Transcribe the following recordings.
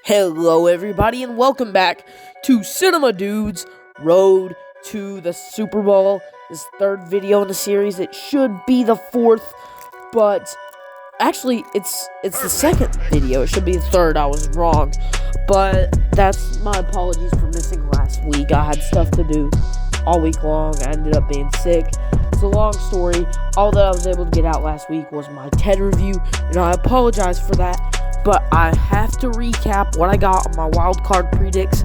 Hello, everybody, and welcome back to Cinema Dudes Road to the Super Bowl. This third video in the series. It should be the fourth, but actually, it's the second video. It should be the third. I was wrong, but that's my apologies for missing last week. I had stuff to do all week long. I ended up being sick. It's a long story. All that I was able to get out last week was my TED review, and I apologize for that. But I have to recap what I got on my wild card predicts.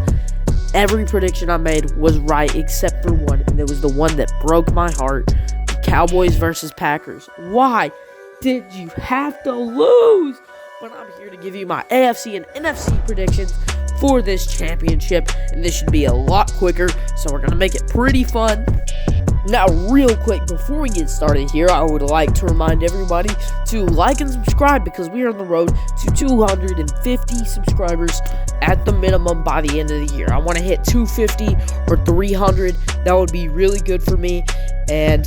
Every prediction I made was right except for one, and it was the one that broke my heart. The Cowboys versus Packers. Why did you have to lose? But I'm here to give you my AFC and NFC predictions for this championship, and this should be a lot quicker, so we're going to make it pretty fun. Now, real quick, before we get started here, I would like to remind everybody to like and subscribe because we are on the road to 250 subscribers at the minimum by the end of the year. I want to hit 250 or 300. That would be really good for me. And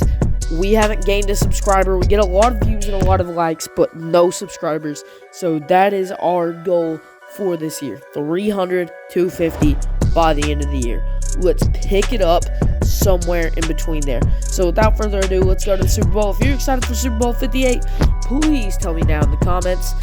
we haven't gained a subscriber. We get a lot of views and a lot of likes, but no subscribers. So that is our goal for this year. 300, 250 by the end of the year. Let's pick it up somewhere in between there. So without further ado, let's go to the Super Bowl. If you're excited for Super Bowl 58, please tell me down in the comments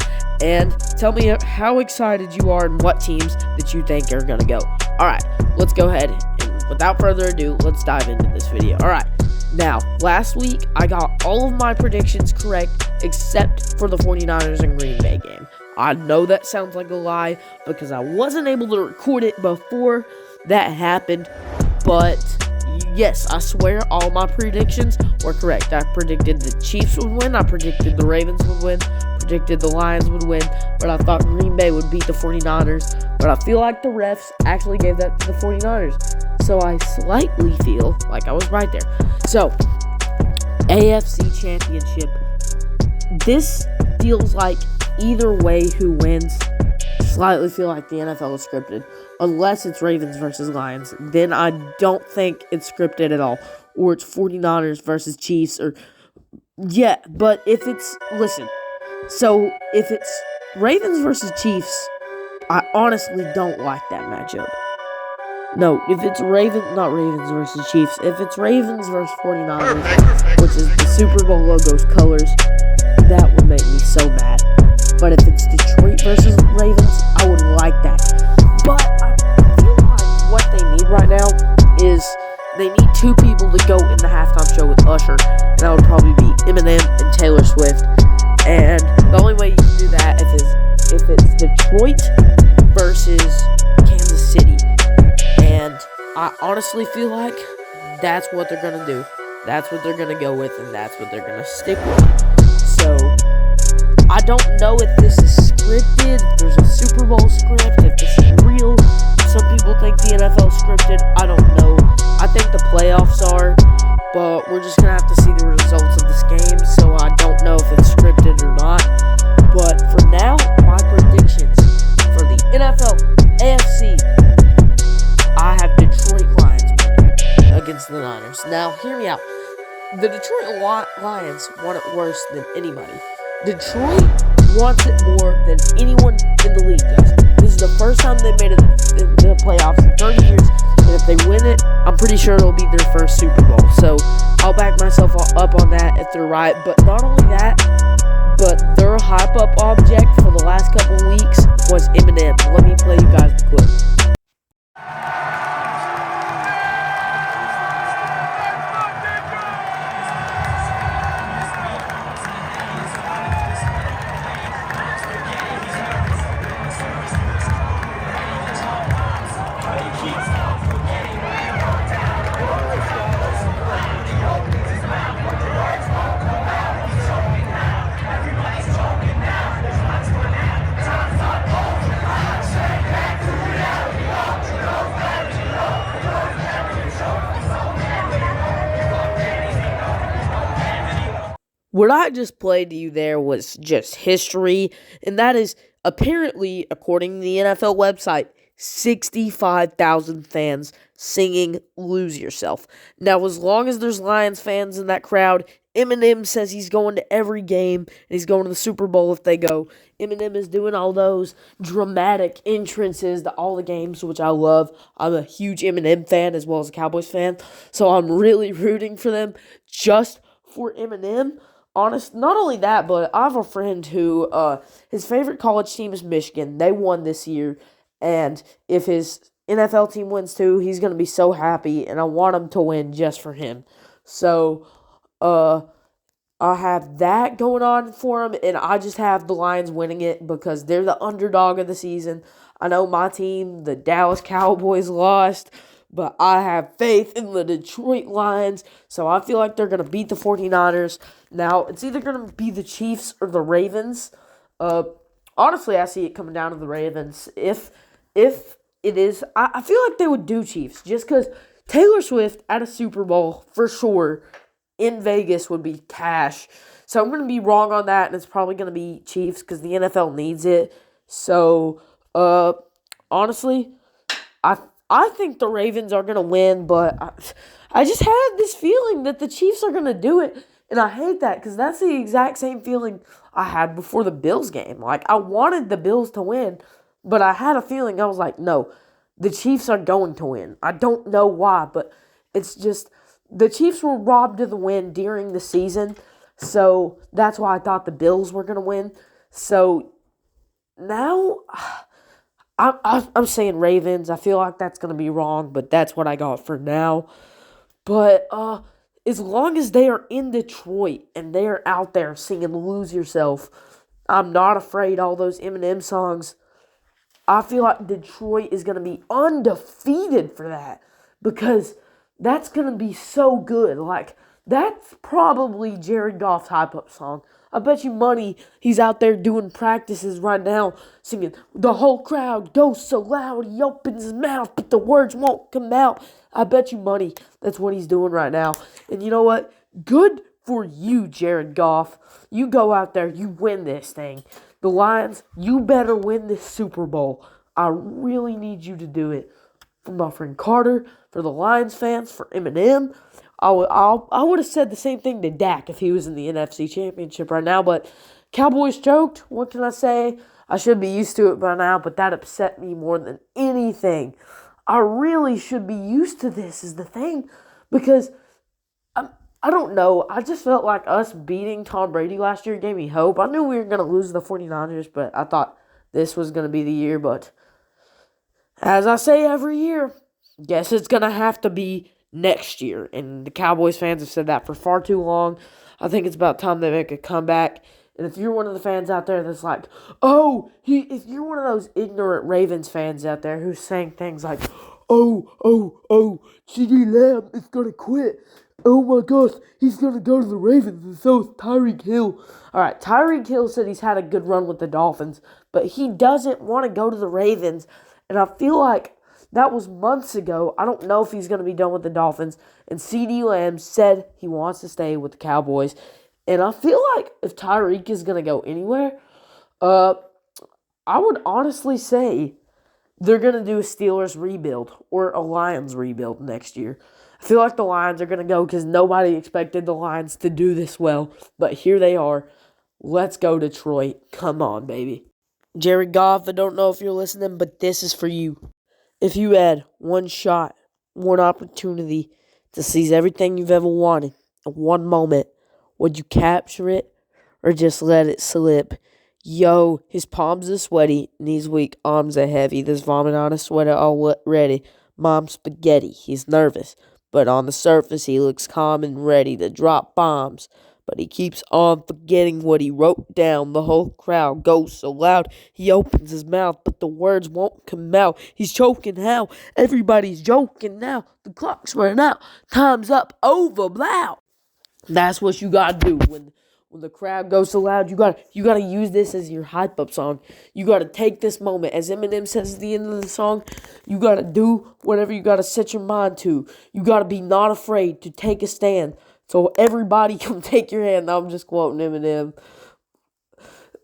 and tell me how excited you are and what teams that you think are going to go. Alright, let's go ahead and without further ado, let's dive into this video. Alright, now, last week I got all of my predictions correct except for the 49ers and Green Bay game. I know that sounds like a lie because I wasn't able to record it before that happened, but yes, I swear all my predictions were correct. I predicted the Chiefs would win, I predicted the Ravens would win, predicted the Lions would win, but I thought Green Bay would beat the 49ers, but I feel like the refs actually gave that to the 49ers, so I slightly feel like I was right there. So, AFC Championship, this feels like either way who wins, slightly feel like the NFL is scripted. Unless it's Ravens versus Lions, then I don't think it's scripted at all. Or it's 49ers versus Chiefs, or yeah, but if it's, listen, so if it's Ravens versus Chiefs, I honestly don't like that matchup. No, if it's not Ravens versus Chiefs, if it's Ravens versus 49ers, which is the Super Bowl logo's colors, that would make me so mad. But if it's Detroit versus Ravens, I would like that. But I feel like what they need right now is they need two people to go in the halftime show with Usher. And that would probably be Eminem and Taylor Swift. And the only way you can do that if it's Detroit versus Kansas City. And I honestly feel like that's what they're going to do. That's what they're going to go with, and that's what they're going to stick with. So I don't know if this is scripted, if there's a Super Bowl script, if this is real. Some people think the NFL is scripted. I don't know. I think the playoffs are, but we're just going to have to see the results of this game, so I don't know if it's scripted or not. But for now, my predictions for the NFL AFC, I have Detroit Lions winning against the Niners. Now, hear me out. The Detroit Lions want it worse than anybody. Detroit wants it more than anyone in the league does. This is the first time they made it in the playoffs in 30 years, and if they win it, I'm pretty sure it'll be their first Super Bowl. So I'll back myself up on that if they're right. But not only that, but their hype-up object for the last couple weeks was Eminem. Let me play you guys the clip. What I just played to you there was just history, and that is apparently, according to the NFL website, 65,000 fans singing Lose Yourself. Now, as long as there's Lions fans in that crowd, Eminem says he's going to every game and he's going to the Super Bowl if they go. Eminem is doing all those dramatic entrances to all the games, which I love. I'm a huge Eminem fan as well as a Cowboys fan, so I'm really rooting for them just for Eminem. Not only that, but I have a friend who his favorite college team is Michigan. They won this year, and if his NFL team wins too, he's gonna be so happy, and I want him to win just for him. So, I have that going on for him, and I just have the Lions winning it because they're the underdog of the season. I know my team, the Dallas Cowboys, lost, but I have faith in the Detroit Lions, so I feel like they're going to beat the 49ers. Now, it's either going to be the Chiefs or the Ravens. Honestly, I see it coming down to the Ravens. If it is, I feel like they would do Chiefs, just because Taylor Swift at a Super Bowl, for sure, in Vegas would be cash. So I'm going to be wrong on that, and it's probably going to be Chiefs because the NFL needs it. So, honestly, I think the Ravens are going to win, but I just had this feeling that the Chiefs are going to do it, and I hate that because that's the exact same feeling I had before the Bills game. Like, I wanted the Bills to win, but I had a feeling, I was like, no, the Chiefs are going to win. I don't know why, but it's just the Chiefs were robbed of the win during the season, so that's why I thought the Bills were going to win. So now I'm saying Ravens. I feel like that's going to be wrong, but that's what I got for now. But as long as they are in Detroit and they are out there singing "Lose Yourself," I'm not afraid. All those Eminem songs, I feel like Detroit is going to be undefeated for that because that's going to be so good. Like, that's probably Jared Goff's hype-up song. I bet you money he's out there doing practices right now singing, "The whole crowd goes so loud, he opens his mouth, but the words won't come out." I bet you money that's what he's doing right now. And you know what? Good for you, Jared Goff. You go out there, you win this thing. The Lions, you better win this Super Bowl. I really need you to do it. For my friend Carter, for the Lions fans, for Eminem, I would have said the same thing to Dak if he was in the NFC Championship right now, but Cowboys choked. What can I say? I should be used to it by now, but that upset me more than anything. I really should be used to this is the thing, because I don't know. I just felt like us beating Tom Brady last year gave me hope. I knew we were going to lose the 49ers, but I thought this was going to be the year, but as I say every year, guess it's going to have to be next year. And the Cowboys fans have said that for far too long. I think it's about time they make a comeback. And if you're one of the fans out there that's like, if you're one of those ignorant Ravens fans out there who's saying things like, CeeDee Lamb is going to quit. Oh my gosh, he's going to go to the Ravens, and so is Tyreek Hill. Alright, Tyreek Hill said he's had a good run with the Dolphins, but he doesn't want to go to the Ravens. And I feel like that was months ago. I don't know if he's going to be done with the Dolphins. And CeeDee Lamb said he wants to stay with the Cowboys. And I feel like if Tyreek is going to go anywhere, I would honestly say they're going to do a Steelers rebuild or a Lions rebuild next year. I feel like the Lions are going to go because nobody expected the Lions to do this well. But here they are. Let's go, Detroit. Come on, baby. Jared Goff, I don't know if you're listening, but this is for you. If you had one shot, one opportunity to seize everything you've ever wanted in one moment, would you capture it or just let it slip? Yo, his palms are sweaty, knees weak, arms are heavy. There's vomit on his sweater already. Mom's spaghetti. He's nervous, but on the surface he looks calm and ready to drop bombs. But he keeps on forgetting what he wrote down. The whole crowd goes so loud, he opens his mouth, but the words won't come out. He's choking now. Everybody's joking now. The clock's running out. Time's up. Over. Loud. That's what you gotta do when the crowd goes so loud. You gotta use this as your hype up song. You gotta take this moment, as Eminem says at the end of the song. You gotta do whatever you gotta set your mind to. You gotta be not afraid to take a stand. So everybody come take your hand. I'm just quoting Eminem.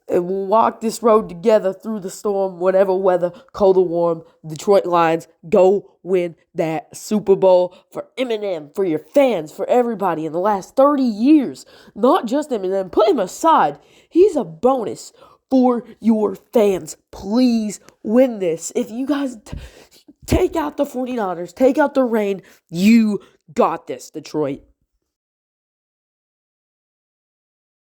and we'll walk this road together through the storm, whatever weather, cold or warm. Detroit Lions, go win that Super Bowl for Eminem, for your fans, for everybody in the last 30 years. Not just Eminem. Put him aside. He's a bonus for your fans. Please win this. If you guys take out the 49ers, take out the rain, you got this, Detroit.